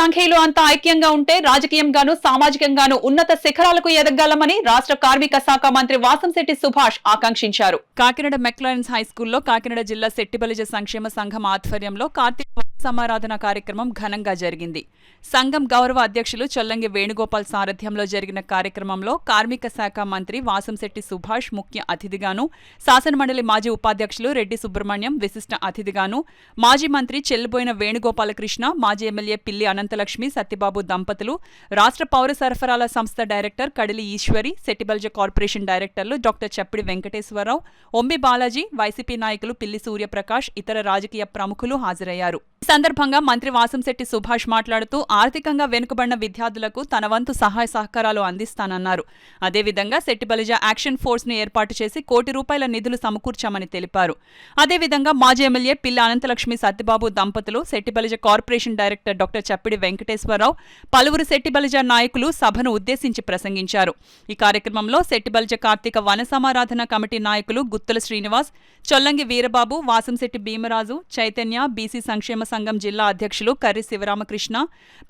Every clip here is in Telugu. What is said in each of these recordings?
సంఘీయులు అంతా ఐక్యంగా ఉంటే రాజకీయంగాను సామాజికంగాను ఉన్నత శిఖరాలకు ఎదగలమని రాష్ట్ర కార్మిక శాఖ మంత్రి వాసంశెట్టి సుభాష్ ఆకాంక్షించారు. కాకినాడ మెక్లారెన్స్ హైస్కూల్లో కాకినాడ జిల్లా శెట్టిబలిజ సంక్షేమ సంఘం ఆధ్వర్యంలో కార్తీక సమారాధన కార్యక్రమం ఘనంగా జరిగింది. సంఘం గౌరవ అధ్యక్షులు చొల్లంగి వేణుగోపాల్ సారథ్యంలో జరిగిన కార్యక్రమంలో కార్మిక శాఖ మంత్రి వాసంశెట్టి సుభాష్ ముఖ్య అతిథిగాను, శాసనమండలి మాజీ ఉపాధ్యక్షులు రెడ్డి సుబ్రహ్మణ్యం విశిష్ట అతిథిగాను, మాజీ మంత్రి చెల్లిబోయిన వేణుగోపాలకృష్ణ, మాజీ ఎమ్మెల్యే పిల్లి అనంతలక్ష్మి సత్యబాబు దంపతులు, రాష్ట్ర పౌర సరఫరాల సంస్థ డైరెక్టర్ కడిలి ఈశ్వరి, శెట్టిబలిజ కార్పొరేషన్ డైరెక్టర్లు డాక్టర్ చప్పిడి వెంకటేశ్వరరావు, ఒంబి బాలాజీ, వైసీపీ నాయకులు పిల్లి సూర్యప్రకాష్, ఇతర రాజకీయ ప్రముఖులు హాజరయ్యారు. ఈ సందర్భంగా మంత్రి వాసంశెట్టి సుభాష్ మాట్లాడుతూ ఆర్థికంగా వెనుకబడిన విద్యార్థులకు తన వంతు సహాయ సహకారాలు అందిస్తానన్నారు. అదేవిధంగా శెట్టిబలిజ యాక్షన్ ఫోర్స్ ను ఏర్పాటు చేసి ₹1 నిధులు సమకూర్చామని తెలిపారు. అదేవిధంగా మాజీ ఎమ్మెల్యే పిల్లి అనంతలక్ష్మి సత్యబాబు దంపతులు, శెట్టిబలిజ కార్పొరేషన్ డైరెక్టర్ డాక్టర్ చప్పిడి వెంకటేశ్వరరావు, పలువురు శెట్టిబలిజ నాయకులు సభను ఉద్దేశించి ప్రసంగించారు. ఈ కార్యక్రమంలో శెట్టిబలిజ కార్తీక వన సమారాధన కమిటీ నాయకులు గుత్తుల శ్రీనివాస్, చొల్లంగి వీరబాబు, వాసంశెట్టి భీమరాజు, చైతన్య, బీసీ సంక్షేమ సంఘం జిల్లా అధ్యక్షులు కర్రి శివరామకృష్ణ,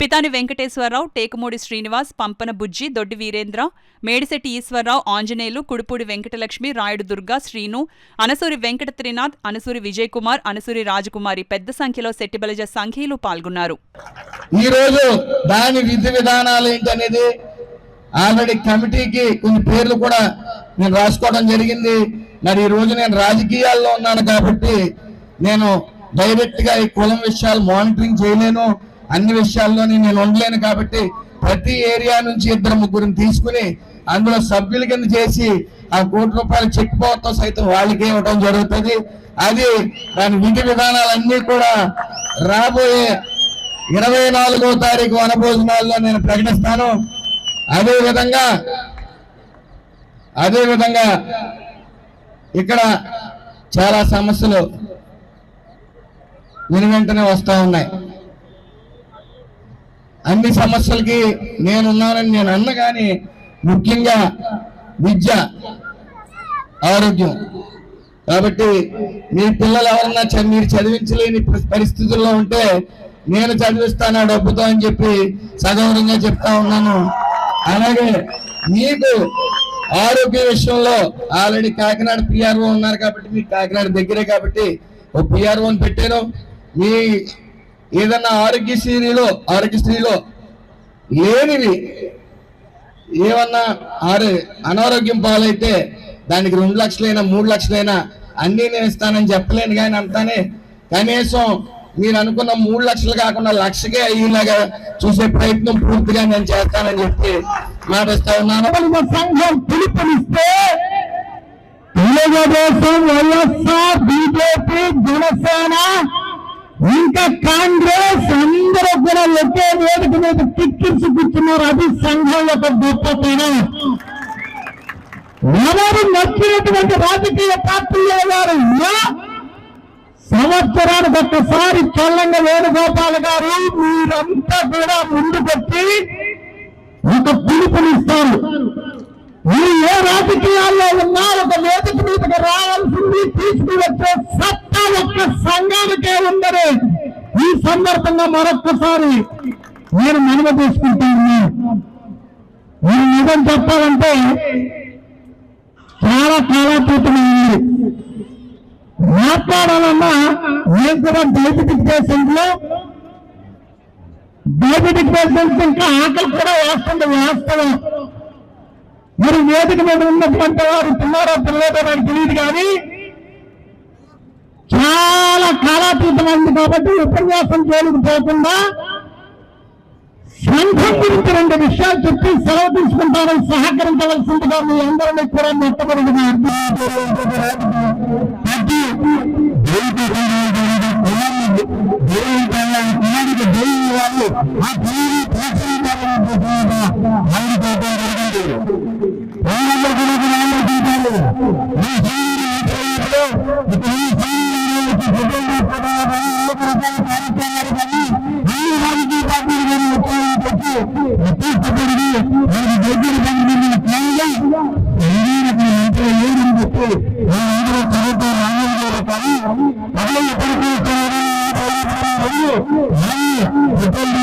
పితాని వెంకటేశ్వరరావు, టేకుమూడి శ్రీనివాస్, పంపన బుజ్జి, దొడ్డి వీరేంద్ర, మేడిశెట్టి ఈశ్వరరావు, ఆంజనేయులు, కుడుపూడి వెంకటలక్ష్మి, రాయుడు దుర్గా, శ్రీను, అనసూరి వెంకట త్రినాథ్, అనసూరి విజయ్ కుమార్, అనసూరి రాజకుమారి పెద్ద సంఖ్యలో శెట్టిబలిజ సంఘీయులు పాల్గొన్నారు. ఈ రోజు దాని విధి విధానాలు ఏంటనేది ఆల్రెడీ కమిటీకి కొన్ని పేర్లు కూడా నేను రాసుకోవడం జరిగింది. మరి ఈ రోజు నేను రాజకీయాల్లో ఉన్నాను కాబట్టి నేను డైరెక్ట్ గా ఈ కులం విషయాలు మానిటరింగ్ చేయలేను, అన్ని విషయాల్లోని నేను ఉండలేను. కాబట్టి ప్రతి ఏరియా నుంచి 2-3 తీసుకుని అందులో సభ్యుల కింద చేసి ఆ ₹1 చెక్ పవర్ తో సైతం వాళ్ళకి ఇవ్వడం జరుగుతుంది. అది దాని విధి విధానాలన్నీ కూడా రాబోయే 24వ తారీఖు వనభోజనాల్లో నేను ప్రకటిస్తాను. అదేవిధంగా ఇక్కడ చాలా సమస్యలు వెనువెంటనే వస్తూ ఉన్నాయి. అన్ని సమస్యలకి నేనున్నానని నేను అన్న కానీ ముఖ్యంగా విద్య, ఆరోగ్యం. కాబట్టి మీ పిల్లలు ఎవరన్నా మీరు చదివించలేని పరిస్థితుల్లో ఉంటే నేను చదివిస్తాను డబ్బుతో అని చెప్పి సగౌరవంగా చెప్తా ఉన్నాను. అలాగే మీకు ఆరోగ్య విషయంలో ఆల్రెడీ కాకినాడ పిఆర్ఓ ఉన్నారు కాబట్టి మీకు కాకినాడ దగ్గరే కాబట్టి ఓ పిఆర్ఓని పెట్టాను. మీ ఏదన్నా ఆరోగ్యశ్రీలో లేనివి ఏమన్నా అనారోగ్యం పాలైతే దానికి 2 లక్షలైనా 3 లక్షలైనా అన్నీ నేను ఇస్తానని చెప్పలేను. కానీ అంతానే కనీసం మీరు అనుకున్న 3 లక్షలు కాకుండా 1 లక్షకే అయ్యేలాగా చూసే ప్రయత్నం పూర్తిగా నేను చేస్తానని చెప్పి మాటిస్తా ఉన్నాను. సంఘం పిలుపునిస్తే తెలుగుదేశం, వైఎస్ఆర్, బీజేపీ, జనసేన ఇంకా కాంగ్రెస్ అందరూ కూడా ఒకే వేదిక మీద టిక్కించి కూర్చున్నారు. అది సంఘం యొక్క గొప్పతనం. ఎవరు నచ్చినటువంటి రాజకీయ పార్టీలు వారు సంవత్సరానికి ఒక్కసారి చొల్లంగి వేణుగోపాల్ గారు మీరంతా కూడా ముందుకొచ్చి ఒక పిలుపునిస్తారు. మీరు ఏ రాజకీయాల్లో ఉన్నా ఒక వేదిక మీదకి రావాల్సింది, తీసుకువచ్చే సత్తా ఒక్క సంఘానికే ఉందని ఈ సందర్భంగా మరొక్కసారి నేను మనవి తీసుకుంటాను. నేను నిజం చెప్పాలంటే చాలా కాలాతీతమైంది. మాట్లాడాలన్నా నేను కూడా డయాబెటిక్ పేషెంట్స్ ఇంకా ఆకలి కూడా వేస్తుంది వాస్తవం. మరి వేదిక మీద ఉన్నటువంటి వారు తిన్నారో తినలేదో నాకు తెలియదు. కానీ చాలా కాలాతీతమైంది కాబట్టి ఉపన్యాసం జోలికి పోకుండా సంఘం గురించి 2 విషయాలు చెప్పి సెలవు తీసుకుంటాను. సహకరించవలసిందిగా మీ అందరినీ కూడా మొట్టమొదటిగా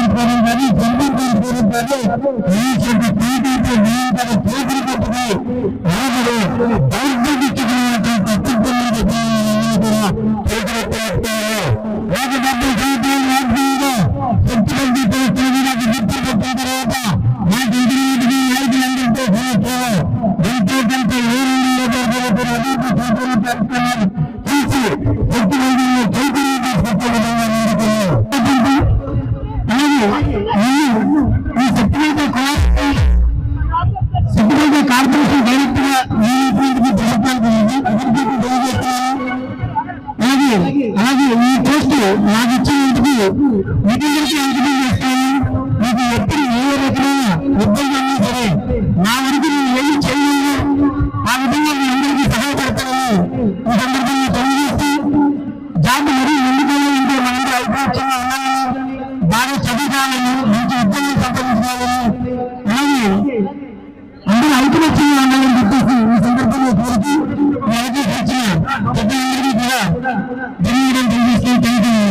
కోరుకోవడం కానీ సంబంధం కోరుకోవాలి ఈ యొక్క పార్టీతో నిరంతర చేతులు పట్టుకుని రాజులు దౌర్భాగ్యమైనటువంటి తప్పులు కూడా చేతులెత్తున్నారు రాజధాని జీవితం రాజ్యంలో శక్తివంతి పరిస్థితులకు గుర్తు పెట్టిన తర్వాత నాకు ఎదురు నాయకులందరితో సంవత్సరం ఎంతో కొంత ఏడు అభివృద్ధి సూచనలు పేర్కొన్నారు చూసి శక్తివంతులను చైతన్యం తీసుకొచ్చే విధంగా ముందుకున్నారు ఈ శక్తివంత కార్పొరేషన్ డైరెక్ట్ గా ప్రభుత్వానికి అభివృద్ధికి తెలియజేస్తున్నాను అలాగే ఈ పోస్టు నాకు ఇచ్చినందుకు నిధులకి అంకితం చేస్తాను మీకు ఎప్పుడు ఏ రకమైన ఇబ్బంది అన్నా సరే నా వరకు నేను ఏమి చేయలేదు ఆ విధంగా మీ అందరికీ సహాయపడతానని ఈ సందర్భంగా తెలియజేస్తూ జాబ్ మరీ ఎందుకంటే మనందరూ ఐకమత్యంగా ఉండాలని బాగా చదువుకోవాలని మంచి ఉద్యోగం సంపాదించాలని అలాగే అందరూ ఐకమత్యంగా ఉండాలని చెప్పేసి ఈ సందర్భంగా కోరుతూ మీ అవకాశం ఇచ్చిన పెద్దలందరికీ కూడా ధన్యవాదాలు తెలియజేస్తూ థ్యాంక్ యూ.